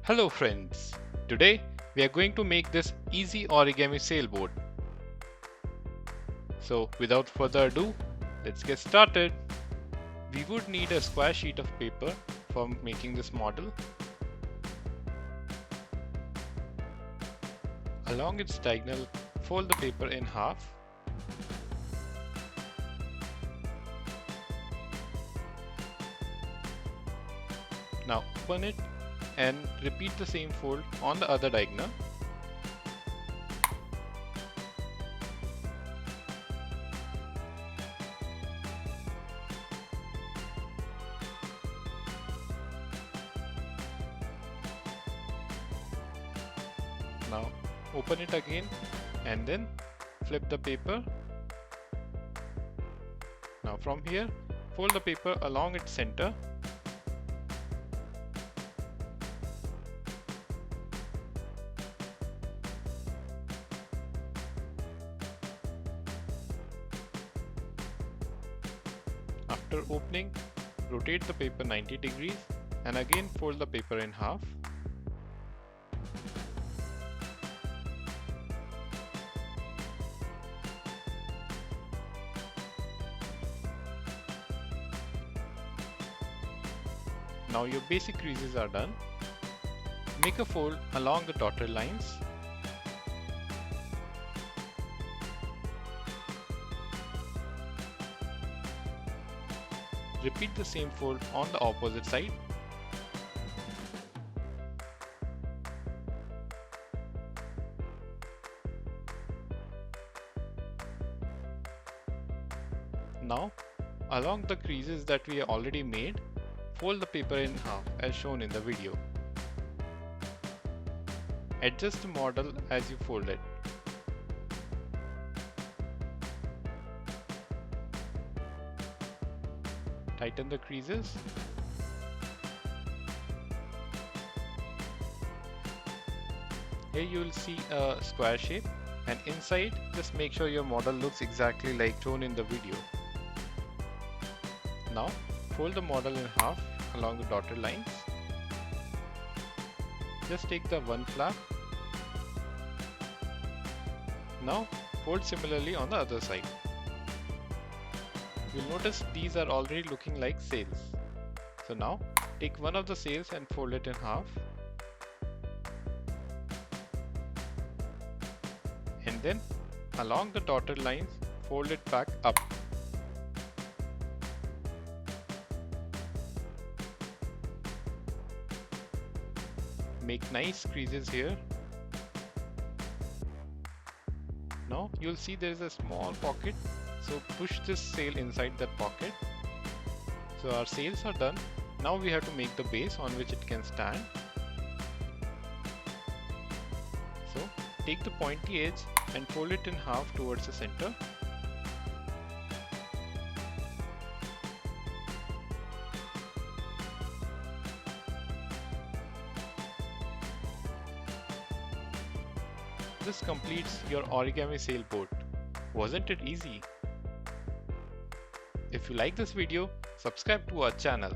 Hello friends, today we are going to make this easy origami sailboat. So without further ado, let's get started. We would need a square sheet of paper for making this model. Along its diagonal, fold the paper in half. Now open it and repeat the same fold on the other diagonal. Now open it again and then flip the paper. Now from here, fold the paper along its center. After opening, rotate the paper 90 degrees and again fold the paper in half. Now your basic creases are done. Make a fold along the dotted lines. Repeat the same fold on the opposite side. Now, along the creases that we already made, fold the paper in half as shown in the video. Adjust the model as you fold it. Tighten the creases. Here you will see a square shape, and inside just make sure your model looks exactly like shown in the video. Now fold the model in half along the dotted lines. Just take the one flap. Now fold similarly on the other side. You'll notice these are already looking like sails. So now take one of the sails and fold it in half. And then along the dotted lines, fold it back up. Make nice creases here. Now you'll see there is a small pocket. So push this sail inside that pocket. So our sails are done. Now we have to make the base on which it can stand. So take the pointy edge and fold it in half towards the center. This completes your origami sailboat. Wasn't it easy? If you like this video, subscribe to our channel.